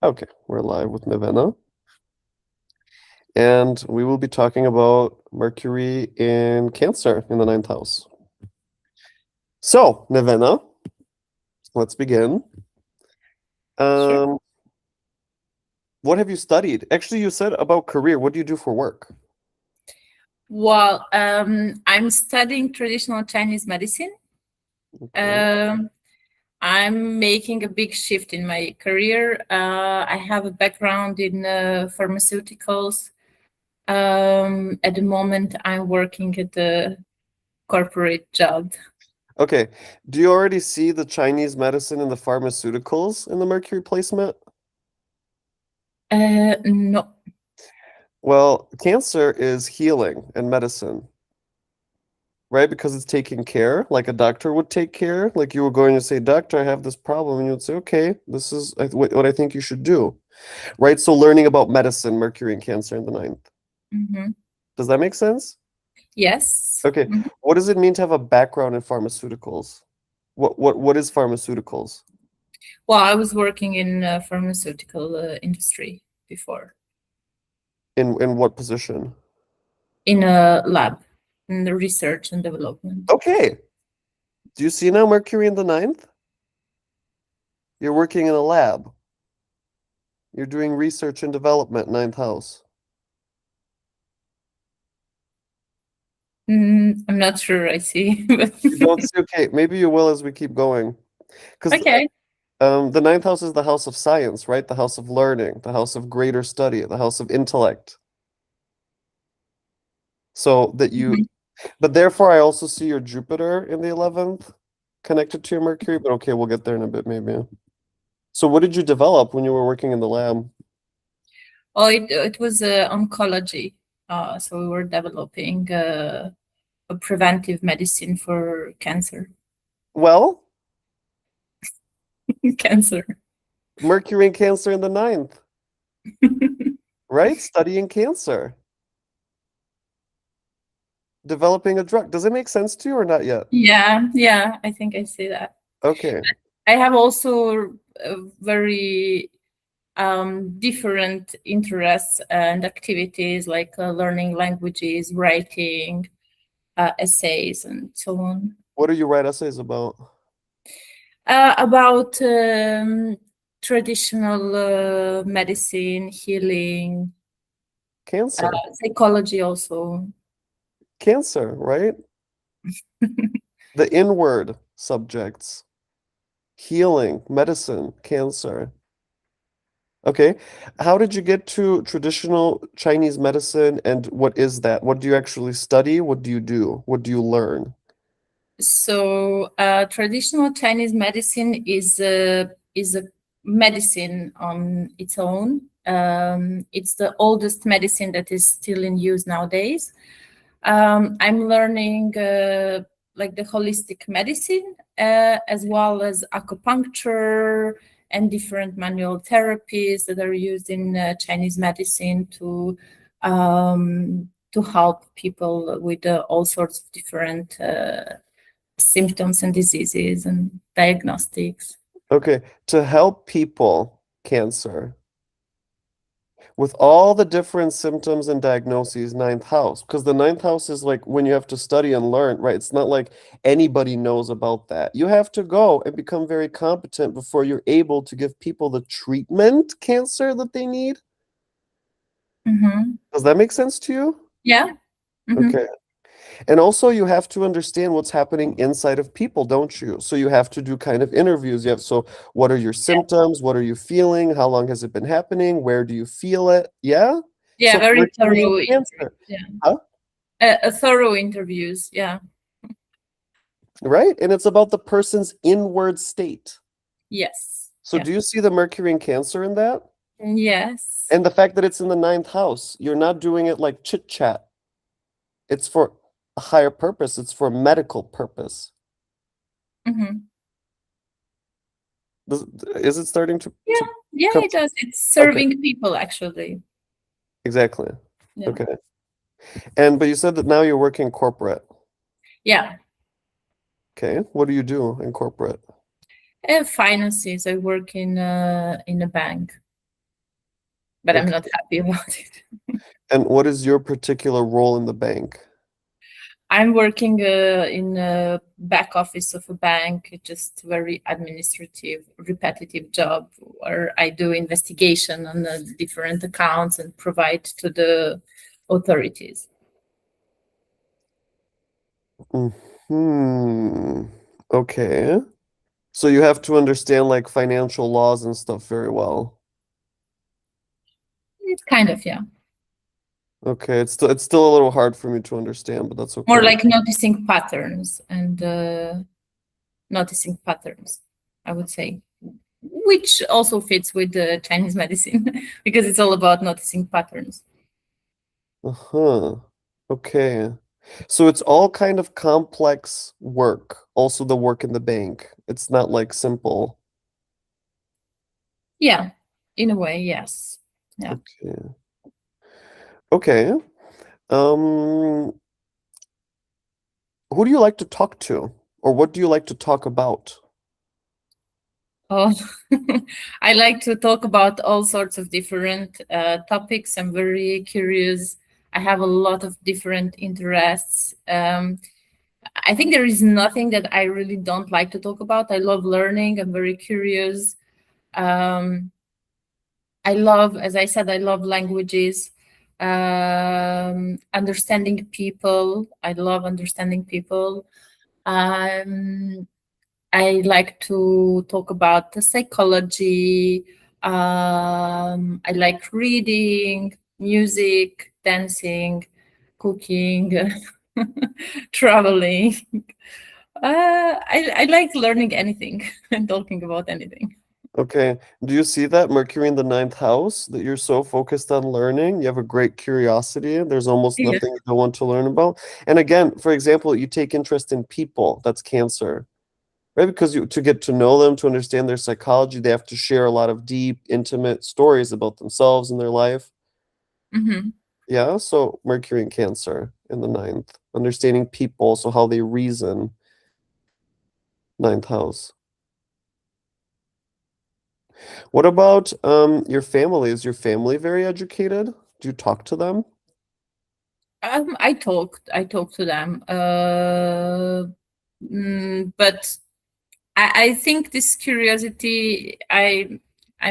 Okay, we're live with Nevena, and we will be talking about Mercury in Cancer in the ninth house. So, Nevena, let's begin. Sure. Um, what have you studied? Actually, you said about career. What do you do for work? Well, I'm studying traditional Chinese medicine. Okay. Um, I'm making a big shift in my career. I have a background in pharmaceuticals. At the moment, I'm working at a corporate job. Okay. Do you already see the Chinese medicine and the pharmaceuticals in the Mercury placement? No. Well, cancer is healing and medicine, right? Because it's taking care, like a doctor would take care. Like you were going to say, Doctor, I have this problem. And you would say, okay, this is what I think you should do, right? So learning about medicine, Mercury and Cancer in the ninth. Mhm. Does that make sense? Yes. Okay. Mhm. What does it mean to have a background in pharmaceuticals? What is pharmaceuticals? Well, I was working in pharmaceutical industry before In what position? in a lab in the research and development. Okay. Do you see now Mercury in the ninth? You're working in a lab. You're doing research and development, ninth house. I'm not sure I see, but You don't see, okay, maybe you will as we keep going. Because okay. the ninth house is the house of science, right? The house of learning, the house of greater study, the house of intellect. So that you, Mhm. but therefore I also see your Jupiter in the 11th connected to your Mercury, but okay, we'll get there in a bit maybe. So what did you develop when you were working in the lab? Oh, it was oncology. So we were developing a preventive medicine for cancer. Well, Cancer. Mercury and Cancer in the ninth, right? Studying cancer, developing a drug. Does it make sense to you or not yet? Yeah, yeah, I think I see that. Okay. I have also very different interests and activities like learning languages, writing, essays, and so on. What do you write essays about? About traditional medicine, healing, Cancer. psychology also. Cancer, right? The inward subjects, healing, medicine, cancer. Okay. How did you get to traditional Chinese medicine and what is that? What do you actually study? What do you do? What do you learn? So traditional Chinese medicine is a medicine on its own. It's the oldest medicine that is still in use nowadays. I'm learning like the holistic medicine as well as acupuncture and different manual therapies that are used in Chinese medicine to help people with all sorts of different symptoms and diseases and diagnostics. Okay. To help people, cancer, with all the different symptoms and diagnoses, ninth house, because the ninth house is like when you have to study and learn, right? It's not like anybody knows about that. You have to go and become very competent before you're able to give people the treatment cancer that they need. Mhm. Does that make sense to you? Yeah. Mhm. Okay. And also you have to understand what's happening inside of people, don't you? So you have to do kind of interviews. You have, so what are your symptoms? What are you feeling? How long has it been happening? Where do you feel it? Yeah? Yeah, So very Mercury and thorough. Cancer. Yeah, Huh? thorough interviews. Yeah. Right? And it's about the person's inward state. Yes. So Yeah. do you see the Mercury and Cancer in that? Yes. And the fact that it's in the ninth house, you're not doing it like chit chat. It's for a higher purpose. It's for a medical purpose. Mhm. Is it starting Yeah. to Yeah, come? it does. It's Okay, serving people actually. exactly. Yeah. Okay. And but you said that now you're working corporate. Yeah. Okay. What do you do in corporate? Finances. I work in a bank. but I'm not Okay. happy about it. And what is your particular role in the bank? I'm working in a back office of a bank, just very administrative, repetitive job where I do investigation on the different accounts and provide to the authorities. Hmm. Okay. So you have to understand like financial laws and stuff very well. It's kind of, yeah. Okay, it's still a little hard for me to understand, but that's More okay. like noticing patterns and noticing patterns, I would say, which also fits with the Chinese medicine because it's all about noticing patterns. Uh-huh. Okay. So it's all kind of complex work, also the work in the bank. It's not like simple. Yeah, in a way, yes. Yeah. Okay. Okay. Um, who do you like to talk to? Or what do you like to talk about? Oh, I like to talk about all sorts of different topics. I'm very curious. I have a lot of different interests. I think there is nothing that I really don't like to talk about. I love learning. I'm very curious. Um, I love, as I said, I love languages, understanding people. I love understanding people. Um, I like to talk about the psychology. I like reading, music, dancing, cooking, traveling. I like learning anything and talking about anything. Okay. Do you see that Mercury in the ninth house, that you're so focused on learning? You have a great curiosity. There's almost Yeah. nothing you don't want to learn about. And again, for example, you take interest in people. That's Cancer, right? Because to get to know them, to understand their psychology, they have to share a lot of deep, intimate stories about themselves and their life. Hmm. Yeah. So Mercury and Cancer in the ninth, understanding people, so how they reason, ninth house. What about your family? Is your family very educated? Do you talk to them? I talked to them, but I think this curiosity I'm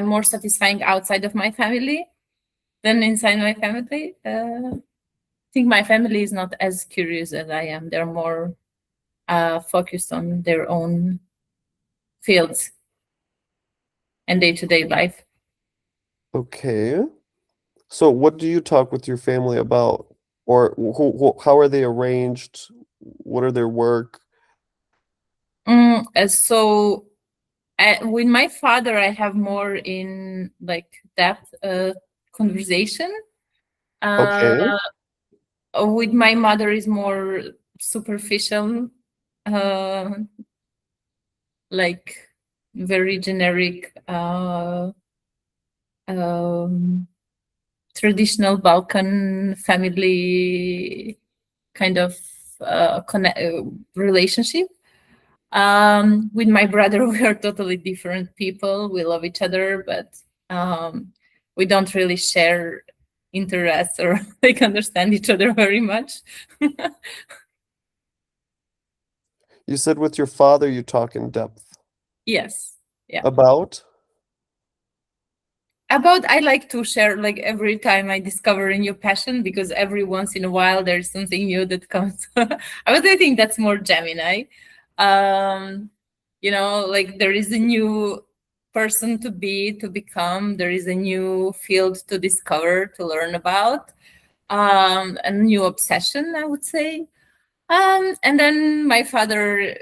more satisfying outside of my family than inside my family. I think my family is not as curious as I am. They're more focused on their own fields and day-to-day life. Okay. So what do you talk with your family about? Or how are they arranged? What are their work? So with my father, I have more in like depth conversation. Uh, Okay. with my mother is more superficial, uh, like very generic, um, traditional Balkan family kind of relationship. With my brother, we are totally different people. We love each other, but um, we don't really share interests or like understand each other very much. You said with your father you talk in depth Yes. Yeah. about? About I like to share like every time I discover a new passion because every once in a while there's something new that comes. I think that's more Gemini. Um, like there is a new person to be, to become, there is a new field to discover, to learn about, a new obsession, I would say. And then my father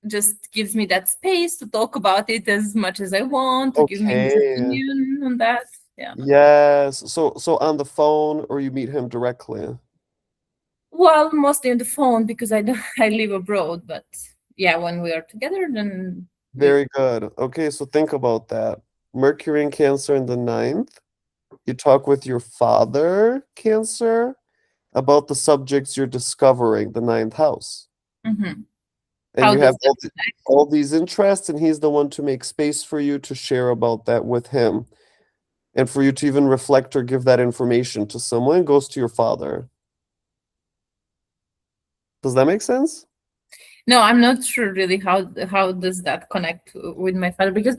just gives me that space to talk about it as much as I want, to give me his Okay. opinion on that. Yeah. Yes. So on the phone or you meet him directly? Well, mostly on the phone because I don't, I live abroad. But yeah, when we are together, then we. Very good. Okay, so think about that. Mercury in Cancer in the ninth. You talk with your father, Cancer, about the subjects you're discovering, the ninth house. Mhm. And How you does have that all these interests, and he's the one to make space for you to share about that with him. And for you to even reflect or give that information to someone goes to your father. Does that make sense? No, I'm not sure really how does that connect with my father, because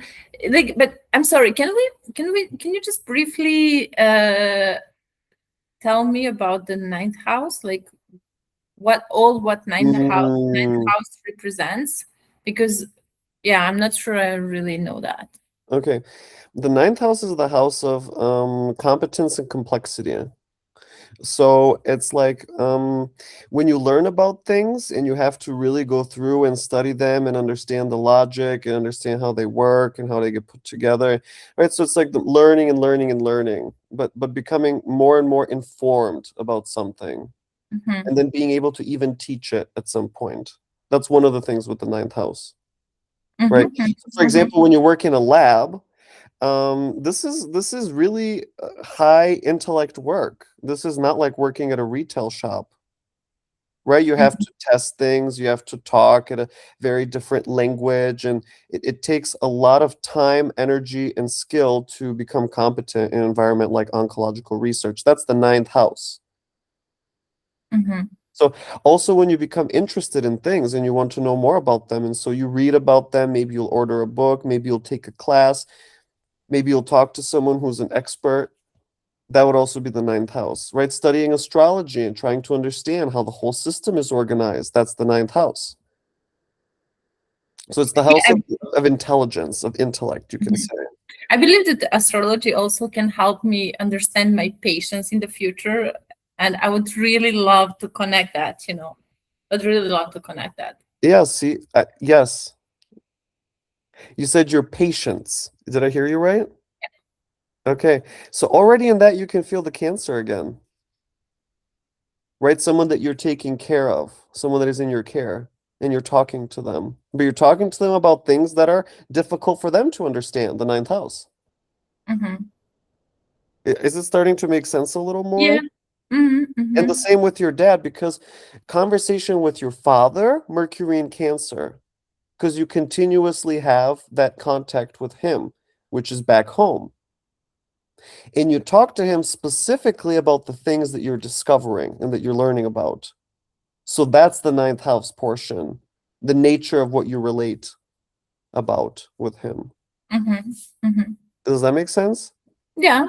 like, but I'm sorry, can you just briefly tell me about the ninth house, like what ninth Mm, house represents? Because yeah, I'm not sure I really know that. okay. The ninth house is the house of competence and complexity. So it's like when you learn about things and you have to really go through and study them and understand the logic and understand how they work and how they get put together, right? So it's like the learning and learning and learning, but becoming more and more informed about something Mm-hmm. and then being able to even teach it at some point. That's one of the things with the ninth house, right? Mm-hmm. So for example, when you work in a lab, this is really high intellect work. This is not like working at a retail shop, right? You have Mm-hmm. to test things, you have to talk at a very different language, and it takes a lot of time, energy, and skill to become competent in an environment like oncological research. That's the ninth house. Mm-hmm. So also when you become interested in things and you want to know more about them, and so you read about them, maybe you'll order a book, maybe you'll take a class, maybe you'll talk to someone who's an expert. That would also be the ninth house, right? Studying astrology and trying to understand how the whole system is organized. That's the ninth house. So it's the house Yeah, of intelligence, of intellect, you can mhm. say. I believe that astrology also can help me understand my patients in the future, and I would really love to connect that. I'd really love to connect that. Yeah, see, yes. You said your patience. Did I hear you right? Okay. So already in that, you can feel the Cancer again, right? Someone that you're taking care of, someone that is in your care, and you're talking to them. But you're talking to them about things that are difficult for them to understand, the ninth house. Hmm. Is it starting to make sense a little Yeah. more? Hmm. And Hmm. the same with your dad, because conversation with your father, Mercury and Cancer, because you continuously have that contact with him, which is back home. And you talk to him specifically about the things that you're discovering and that you're learning about. So that's the ninth house portion, the nature of what you relate about with him. Hmm. Hmm. Does that make sense? Yeah.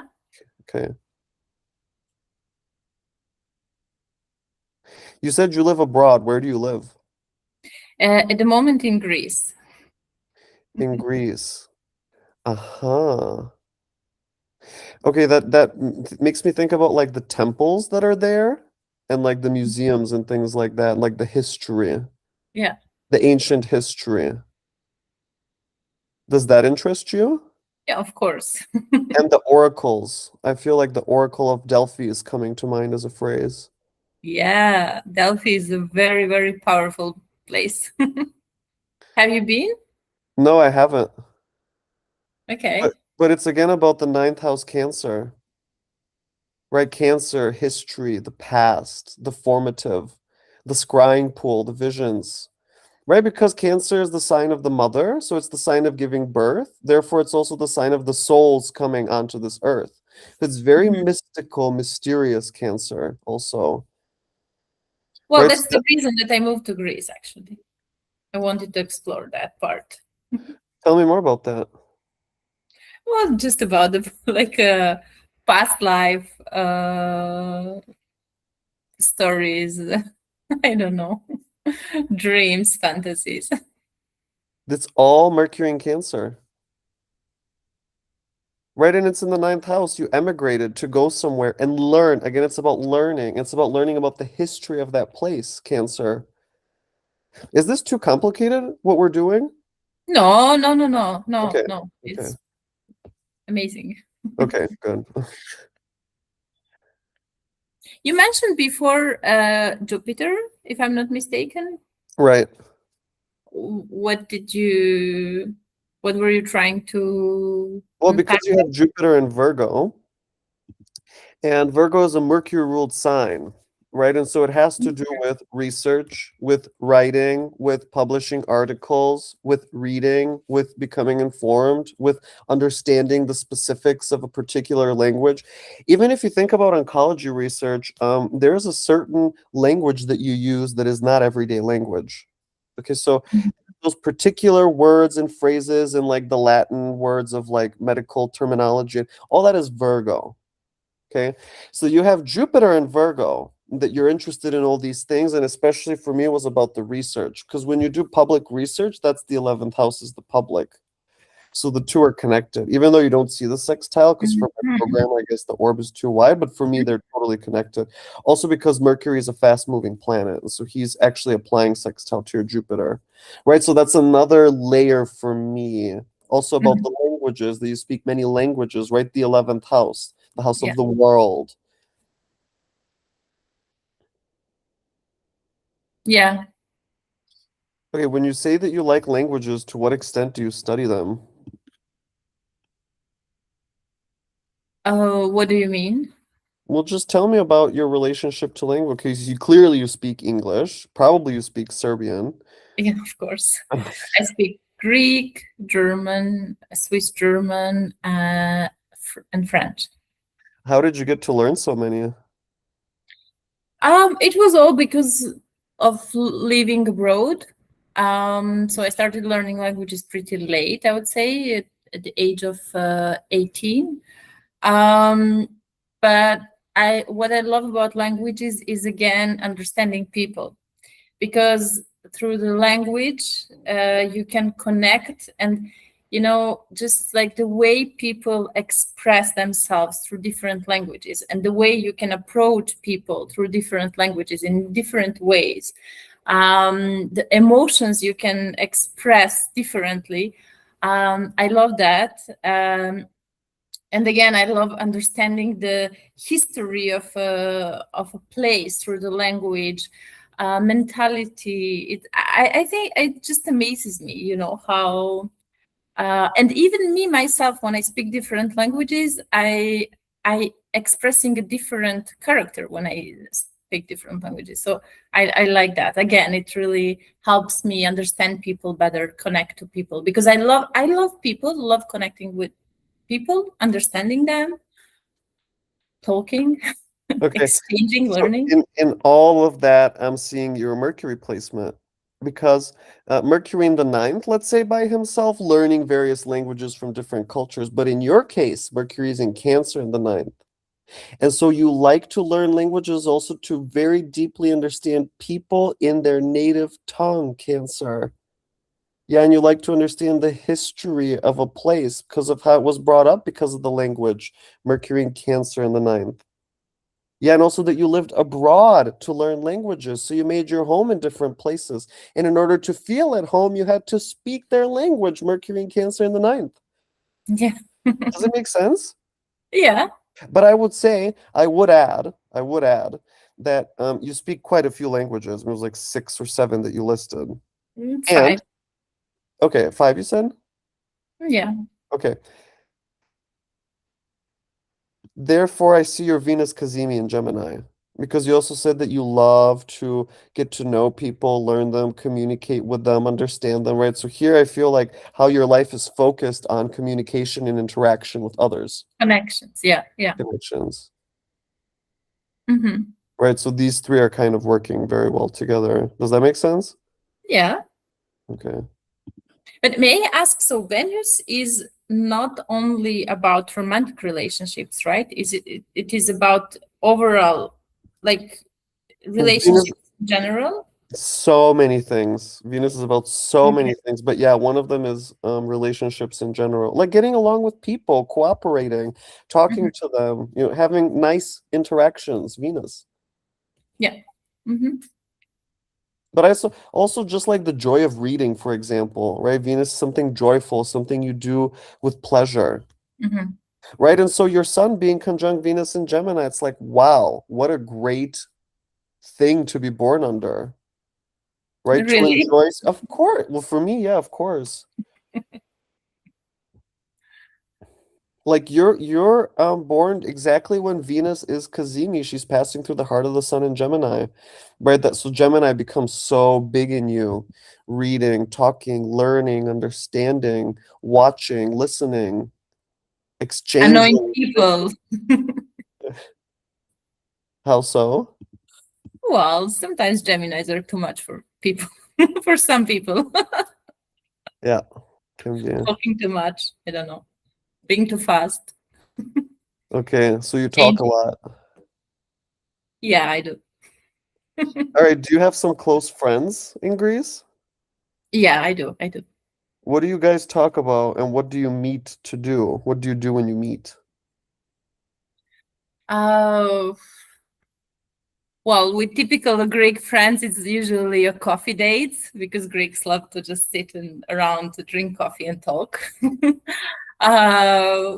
Okay. You said you live abroad. Where do you live? At the moment in Greece. In Greece. Uh-huh. Okay, that makes me think about like the temples that are there and like the museums and things like that, like the history, Yeah. the ancient history. Does that interest you? Yeah. Of course. And the oracles. I feel like the Oracle of Delphi is coming to mind as a phrase. Yeah. Delphi is a very, very powerful place. Have you been? No, I haven't. But Okay. but it's again about the ninth house Cancer, right? Cancer, history, the past, the formative, the scrying pool, the visions. Right, because Cancer is the sign of the mother, so it's the sign of giving birth. Therefore, it's also the sign of the souls coming onto this earth. It's very Mhm. mystical, mysterious Cancer, also. Well, Right? So that's the reason that I moved to Greece, actually. I wanted to explore that part. tell me more about that. Well, just about the like past life stories. I don't know, dreams, fantasies. It's all Mercury in Cancer. Right, and it's in the ninth house. You emigrated to go somewhere and learn. Again, it's about learning. It's about learning about the history of that place, Cancer. Is this too complicated, what we're doing? No, no, no, no, no, Okay, no. okay, It's amazing. okay, good. You mentioned before Jupiter, if I'm not mistaken. Right. What did you? What were you trying to Well, unpack? because you have Jupiter in Virgo, and Virgo is a Mercury ruled sign, right? And so it has to do with research, with writing, with publishing articles, with reading, with becoming informed, with understanding the specifics of a particular language. Even if you think about oncology research, there's a certain language that you use that is not everyday language. Okay, so those particular words and phrases and like the Latin words of like medical terminology, all that is Virgo. Okay. So you have Jupiter in Virgo that you're interested in all these things. And especially for me, it was about the research. Because when you do public research, that's the 11th house is the public. So the two are connected, even though you don't see the sextile, because for my Mhm. program, I guess the orb is too wide, but for me, they're totally connected. Also because Mercury is a fast-moving planet, and so he's actually applying sextile to your Jupiter, right? So that's another layer for me. Also about Mhm. the languages, that you speak many languages, right? The 11th house, the house Yeah. of the world. Yeah. Okay, when you say that you like languages, to what extent do you study them? Oh, what do you mean? Well, just tell me about your relationship to language, because you clearly you speak English, probably you speak Serbian. Yeah, of course. I speak Greek, German, Swiss German, and French. How did you get to learn so many? It was all because of living abroad. So I started learning languages pretty late, I would say, at the age of 18. Um, but what I love about languages is again understanding people, because through the language you can connect, and just like the way people express themselves through different languages, and the way you can approach people through different languages in different ways, the emotions you can express differently. I love that. And again, I love understanding the history of a place through the language, mentality. I think it just amazes me, how and even me myself, when I speak different languages, I expressing a different character when I speak different languages. So I like that. Again, it really helps me understand people better, connect to people, because I love people, love connecting with people, understanding them, talking, Okay, exchanging, so learning. in all of that, I'm seeing your Mercury placement because Mercury in the ninth, let's say by himself, learning various languages from different cultures. But in your case, Mercury is in Cancer in the ninth. And so you like to learn languages also to very deeply understand people in their native tongue, Cancer. Yeah, and you like to understand the history of a place because of how it was brought up because of the language. Mercury and Cancer in the ninth. Yeah, and also that you lived abroad to learn languages. So you made your home in different places. And in order to feel at home, you had to speak their language, Mercury and Cancer in the ninth. Yeah. Does it make sense? Yeah. But I would add that you speak quite a few languages. It was like six or seven that you listed. And, Five. okay, five you said? Yeah. Okay. Therefore, I see your Venus Cazimi in Gemini because you also said that you love to get to know people, learn them, communicate with them, understand them, right? So here I feel like how your life is focused on communication and interaction with others, Connections. Yeah. Yeah. connections, Hmm. right? So these three are kind of working very well together. Does that make sense? Yeah. Okay. But may I ask, so Venus is not only about romantic relationships, right? It is about overall, like, Venus, relationships in general? so many things. Venus is about so Okay. many things, but yeah, one of them is relationships in general, like getting along with people, cooperating, Mhm. talking to them, having nice interactions, Venus. Yeah. Hmm. But also just like the joy of reading, for example, right? Venus is something joyful, something you do with pleasure, Hmm. right? And so your sun being conjunct Venus in Gemini, it's like, wow, what a great thing to be born under, right? To Really? enjoy, of course. Well, for me, yeah, of course. Like you're born exactly when Venus is Cazimi. She's passing through the heart of the sun in Gemini. Right? That so Gemini becomes so big in you. Reading, talking, learning, understanding, watching, listening, Annoying exchanging. people. How so? Well, sometimes Geminis are too much for people, for some people. Yeah, can be. Talking too much. I don't know. Being too fast. Okay, so you talk a Changing. lot. Yeah, I do. All right, do you have some close friends in Greece? Yeah, I do. I do. What do you guys talk about and what do you meet to do? What do you do when you meet? Oh, well, with typical Greek friends, it's usually a coffee date because Greeks love to just sit around to drink coffee and talk,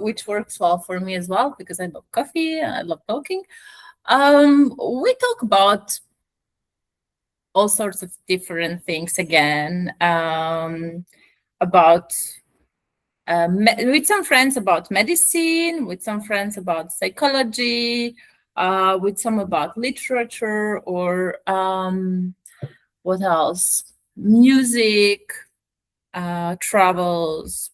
which works well for me as well because I love coffee, I love talking. We talk about all sorts of different things again, about with some friends about medicine, with some friends about psychology, with some about literature or what else? Music, travels.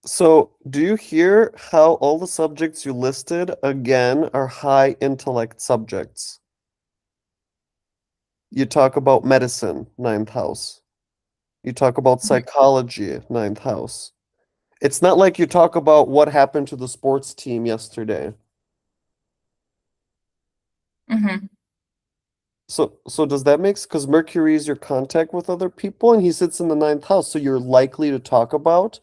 So, do you hear how all the subjects you listed again are high intellect subjects? You talk about medicine, ninth house. You talk about psychology, ninth house. It's not like you talk about what happened to the sports team yesterday. Mhm. So does that make sense? Because Mercury is your contact with other people and he sits in the ninth house, so you're likely to talk about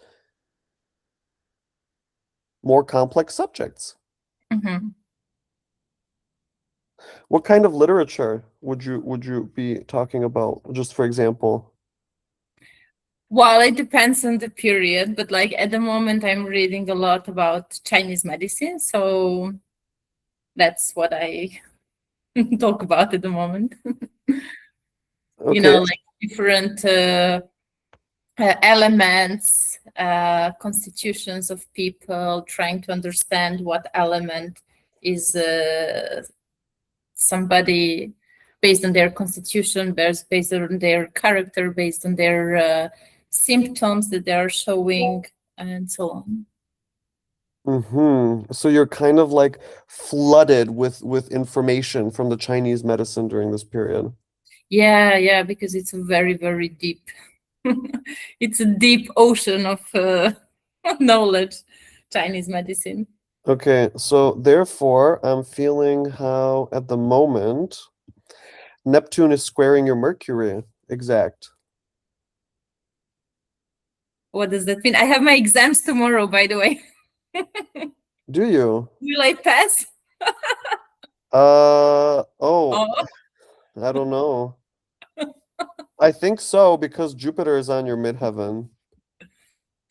more complex subjects. Mhm. What kind of literature would you be talking about, just for example? Well, it depends on the period, but like at the moment, I'm reading a lot about Chinese medicine, so that's what I talk about at the moment. Okay. Like different elements, constitutions of people, trying to understand what element is somebody based on their constitution, based on their character, based on their symptoms that they are showing, and so on. So you're kind of like flooded with information from the Chinese medicine during this period. Yeah, yeah, because it's a very, very deep. It's a deep ocean of knowledge, Chinese medicine. Okay, so therefore, I'm feeling how at the moment Neptune is squaring your Mercury. Exact. What does that mean? I have my exams tomorrow, by the way. Do you? Will I pass? Oh, Oh, I don't know. I think so because Jupiter is on your midheaven.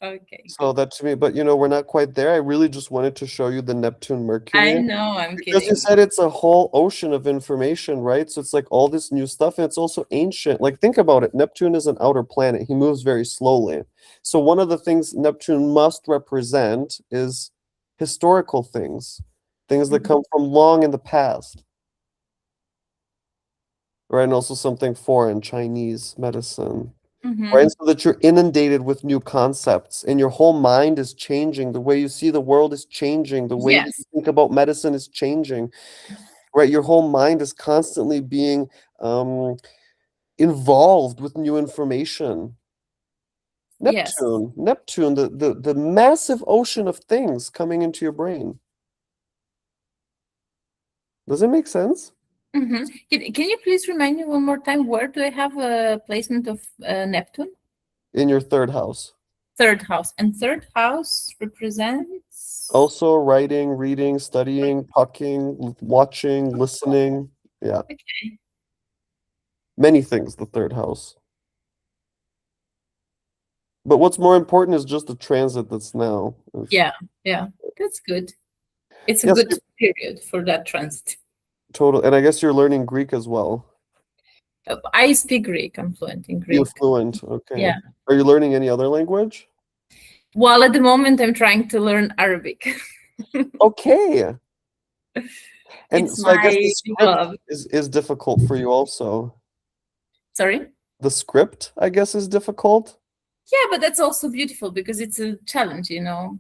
okay, So good. that to me, but we're not quite there. I really just wanted to show you the Neptune I Mercury know, I'm because you kidding. said it's a whole ocean of information, right? So it's like all this new stuff and it's also ancient. Like think about it. Neptune is an outer planet. He moves very slowly. So one of the things Neptune must represent is historical things, things that Mhm. come from long in the past, right? And also something foreign, Chinese medicine. Right? Mhm. So that you're inundated with new concepts and your whole mind is changing. The way you see the world is changing. The way that you Yes. think about medicine is changing. Right? Your whole mind is constantly being um, involved with new information. Yes. Neptune, the massive ocean of things coming into your brain. Does it make sense? Mhm. Can you please remind me one more time, where do I have a placement of Neptune? In your third house. Third house. And third house represents. Also writing, reading, studying, talking, watching, listening. Yeah, Okay. many things, the third house. But what's more important is just the transit that's now. Yeah, yeah. That's good. It's a Yes, good period for that transit. total. And I guess you're learning Greek as well. I speak Greek. I'm fluent in You're Greek. fluent. Okay. Yeah. Are you learning any other language? While at the moment I'm trying to learn Arabic. Okay. And It's so I guess the my script love. is difficult for you also. Sorry? The script, I guess, is difficult, Yeah, but that's also beautiful because it's a challenge, you know.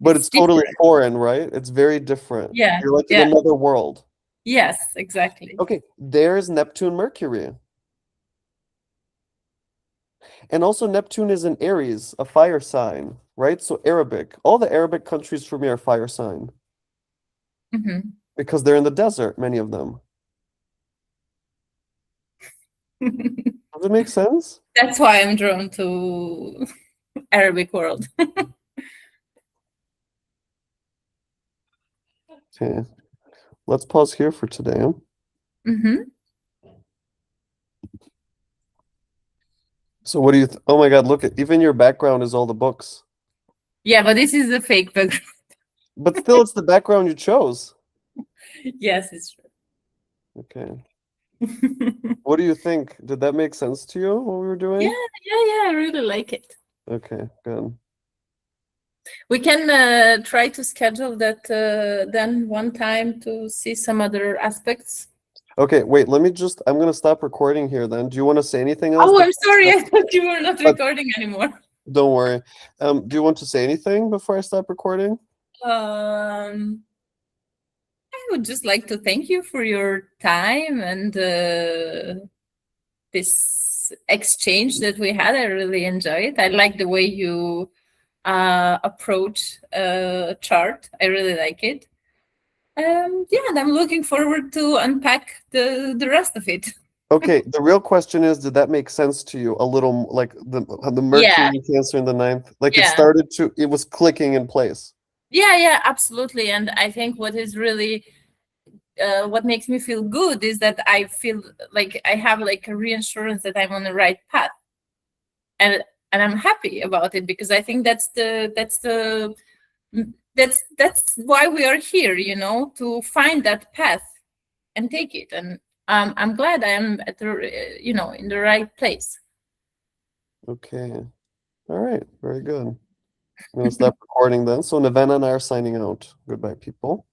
but It's it's totally different. foreign, right? It's very different. Yeah, You're like in yeah. another world. Yes, exactly. Okay, there's Neptune, Mercury. And also Neptune is in Aries, a fire sign, right? So Arabic. All the Arabic countries for me are fire sign Mhm. because they're in the desert, many of them. Does it make sense? That's why I'm drawn to Arabic world. Okay, let's pause here for today. Hmm. So what do you oh my God, look at even your background is all the books. Yeah, but this is a fake background. But still it's the background you chose. Yes, it's Okay. true. What do you think? Did that make sense to you what we were Yeah, doing? yeah, I really like it. Okay, good. We can try to schedule that then one time to see some other aspects. Okay, wait, I'm gonna stop recording here then. Do you want to say anything else Oh, I'm before I sorry. stop? I thought you were not But recording anymore. don't worry. Do you want to say anything before I stop recording? Um, I would just like to thank you for your time and this exchange that we had. I really enjoyed. I like the way you approach a chart. I really like it. Yeah, and I'm looking forward to unpack the rest of it. Okay, the real question is, did that make sense to you a little like the Mercury Yeah, in Cancer in the ninth? Like yeah, it was clicking in place. yeah, absolutely. And I think what is really what makes me feel good is that I feel like I have like a reassurance that I'm on the right path, and I'm happy about it because I think that's why we are here, you know, to find that path and take it. And I'm glad I am at the you know, in the right place. Okay. All right, very good. I'm gonna stop recording then. So Nevena and I are signing out. Goodbye, people.